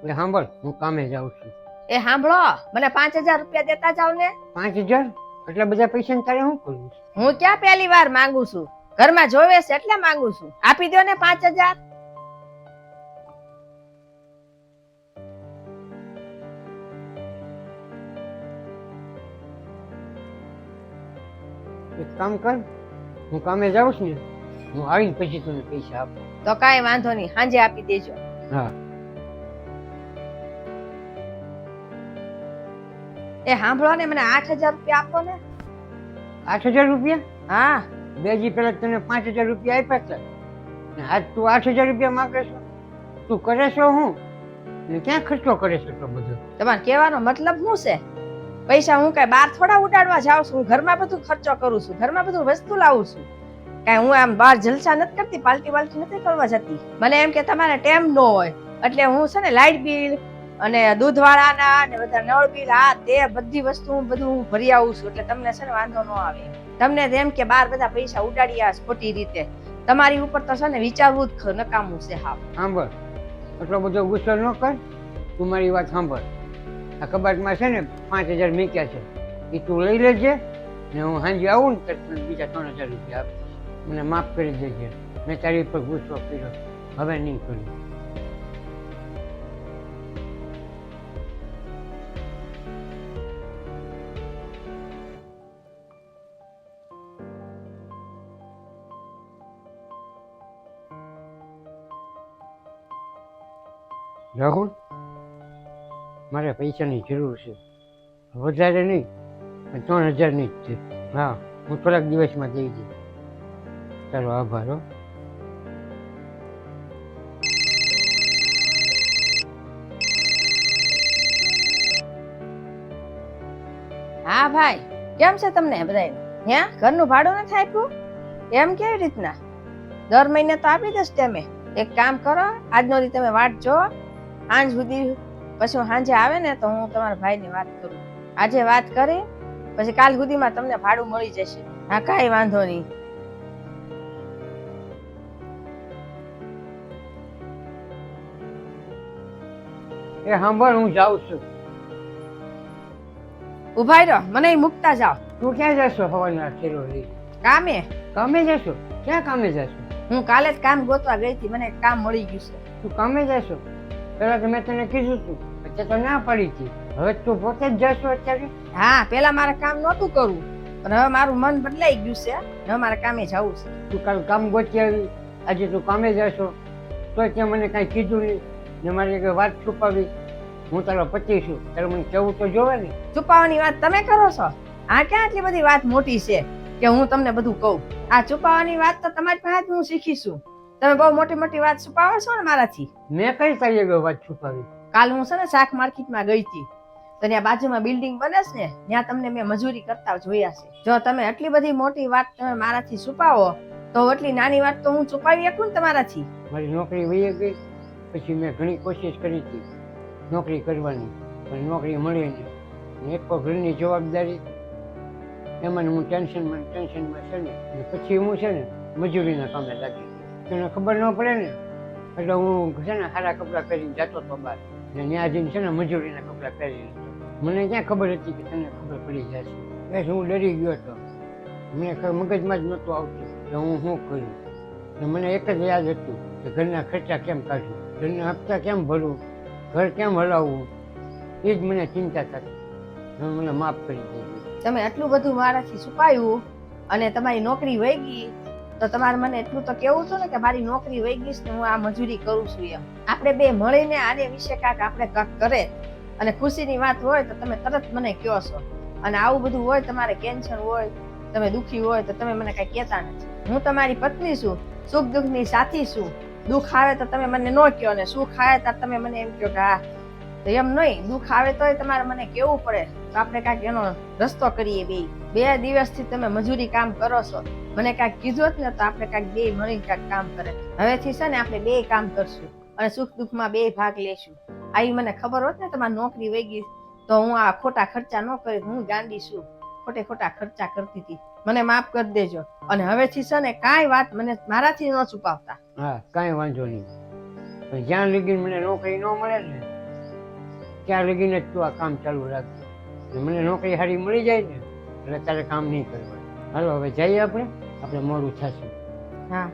એટલે સાંભળ, હું કામે જાઉં છું. એ સાંભળો, મને 5000 રૂપિયા દેતા જાવ ને. 5000? એટલા બધા પૈસા તારે શું કરવું છે? હું ક્યાં પહેલી વાર માંગુ છું, ઘરમાં જોવે છે એટલે માંગુ છું. આપી દો ને 5000. એક કામ કર, હું કામે જાઉં છું ને, હું આવીને પછી તને પૈસા આપું. તો કાંઈ વાંધો નહીં, સાંજે આપી દેજો. હા. એ સાંભળો ને, મને 8000 રૂપિયા આપો ને. 8000 રૂપિયા? હા, 2 દી પહેલા તને 5000 રૂપિયા આપ્યા હતા ને આજ તું 8000 રૂપિયા માંગે છો? તું કરે છો હું ને ક્યાં ખર્ચો કરે છે એટલો બધો? તમારે કહેવાનો મતલબ શું છે? પૈસા હું કઈ બહાર થોડા ઉડાડવા જાઉં છું, ઘરમાં બધું ખર્ચો કરું છું, ઘરમાં બધું વસ્તુ લાવું છું. કઈ હું આમ બહાર જલસા નથી કરતી, પાર્ટી વાલ્ટી નથી કરવા જતી. મને એમ કે તમારે ટેમ ન હોય એટલે હું છે ને લાઇટ બિલ અને દૂધ વાળાના ને બધા નળ બિલ આ તે બધી વસ્તુ હું ભરી આવું છું, એટલે તમને છે ને વાંધો ન આવે. તમને એમ કે બહાર બધા પૈસા ઉડાડી આ ખોટી રીતે, તમારી ઉપર તો છે ને વિચારવું જ નકામું છે. હા સાંભળ, એટલો બધો ગુસ્સો ન કર. તું મારી વાત સાંભળ. આ કબાટમાં છે ને 5000 મૂક્યા છે, એ તું લઈ લેજે ને હું સાંજે આવું ને તો તને બીજા 3000 રૂપિયા આપીશ. મને માફ કરી દેજે, મેં તારી ઉપર ગુસ્સો કર્યો, હવે નહીં કરું. રાહુલ, મારે પૈસાની જરૂર છે, વધારે નહીં પણ 3000ની જ છે. હા, હું થોડાક દિવસમાં દઈ દઈશ. ચાલો, આભાર હો. હા ભાઈ, કેમ છે તમને બધાને? હે, ઘરનું ભાડું નથી આપ્યું? એમ કેવી રીતના? દર મહિને તો આપી દઈશ. તમે એક કામ કરો, આજનો દી તમે વાટ જો, સાંજ સુધી, પછી હું સાંજે આવે ને તો હું તમારા ભાઈને વાત કરું. આજે વાત કરી પછી કાલ સુધીમાં તમને ભાડું મળી જશે. હા, કાંઈ વાંધો નહીં. એ સાંભળ, હું જાઉં છું. ઉભા રહ્યો, મને મૂકતા જાઓ. તું ક્યાં જશો હવાના થેલો લઈ? કામે. કામે જશો? ક્યાં કામે જશો? હું કાલે જ કામ ગોતવા ગઈ હતી, મને કામ મળી ગયું છે. તું કામે જશો? પેલા તો મેં તને કીધું તું, પછી તો ના પડી હતી. હવે તું પોતે જ જશો અત્યારે? હા, પેલા મારે કામ નહોતું કરવું, પણ હવે મારું મન બદલાઈ ગયું છે. હવે મારે કામે જવું છે. તું કાલ કામ ગોતી આવી, આજે તું કામે જશો તો ત્યાં મને કાંઈ કીધું નહીં ને મારી કઈ વાત છુપાવી. હું તારો પતિ છું, તારે મને કહેવું તો જોવે ને. છુપાવવાની વાત તમે કરો છો? આ ક્યાં આટલી બધી વાત મોટી છે કે હું તમને બધું કહું? આ છુપાવવાની વાત તો તમારી પાસે હું શીખીશું. તમે બહુ મોટી મોટી વાત છુપાવો છો ને મારાથી. મેં કઈ તારી આગળ વાત છુપાવી? કાલ હું છે ને શાક માર્કેટમાં ગઈ હતી, તો ત્યાં બાજુમાં બિલ્ડિંગ બને છે ને, ત્યાં તમને મેં મજૂરી કરતા જોયા છે. જો તમે આટલી બધી મોટી વાત તમે મારાથી છુપાવો તો એટલી નાની વાત તો હું છુપાવી શકું ને તમારાથી. મારી નોકરી વહી ગઈ, પછી મેં ઘણી કોશિશ કરી હતી નોકરી કરવાની, પણ નોકરી મળી નહીં. એક તો ઘરની જવાબદારી, એમાં હું ટેન્શનમાં છે ને, પછી હું છે ને મજૂરીના કામે લાગી. તને ખબર ન પડે ને એટલે હું છે ને સારા કપડાં પહેરીને જતો હતો બહાર, ને ત્યાં જઈને છે ને મજૂરીના કપડાં પહેરીને. મને ક્યાં ખબર હતી કે તને ખબર પડી જશે. બસ હું ડરી ગયો હતો, મને મગજમાં જ નહોતું આવતું કે હું શું કરું. ને મને એક જ યાદ હતું કે ઘરના ખર્ચા કેમ કાઢવું, ઘરના હપ્તા કેમ ભરવું, ઘર કેમ હલાવવું, એ જ મને ચિંતા થતી. તમે મને માફ કરી દેજો. તમે આટલું બધું મારાથી છુપાયું અને તમારી નોકરી વહી ગઈ, તો તમારે મને એટલું તો કેવું હતું ને કે મારી નોકરી વહી ગઈ ને હું આ મજૂરી કરું છું એમ. આપણે બે મળીને આને વિશે કાંઈક આપણે કાંઈક કરે અને ખુશીની વાત હોય તો તમે તરત મને કહો છો, અને આવું બધું હોય, તમારે ટેન્શન હોય, તમે દુઃખી હોય તો તમે મને કાંઈ કહેતા નથી. હું તમારી પત્ની છું, સુખ દુઃખની સાથી છું. દુઃખ આવે તો તમે મને ન કહો ને સુખ આવે તો તમે મને એમ કહો કે હા. તો એમ નહીં, દુઃખ આવે તોય તમારે મને કહેવું પડે, તો આપણે કાંઈક એનો રસ્તો કરીએ. બે દિવસથી તમે મજૂરી કામ કરો છો, મને કાંઈક કીધું જ ને તો આપણે કાંઈક બે મળીને કાંઈક કામ કરે. હવેથી છે ને આપણે બે કામ કરશું અને સુખ દુઃખમાં બે ભાગ લેશું. આવી મને ખબર હોત ને તમારી નોકરી વહી ગઈ તો હું આ ખોટા ખર્ચા ન કરી. હું ગાંડી છું, ખોટા ખર્ચા કરતી હતી. મને માફ કરી દેજો, અને હવેથી છે ને કાંઈ વાત મને મારાથી ન છુપાવતા. હા, કાંઈ વાંધો નહીં, પણ જ્યાં લગી મને નોકરી ન મળે ને ત્યાં લગીને જ તું આ કામ ચાલુ રાખજે. અને મને નોકરી સારી મળી જાય ને એટલે તારે કામ નહીં કરવાનું. હાલો હવે જઈએ આપણે મોડું થશે. હા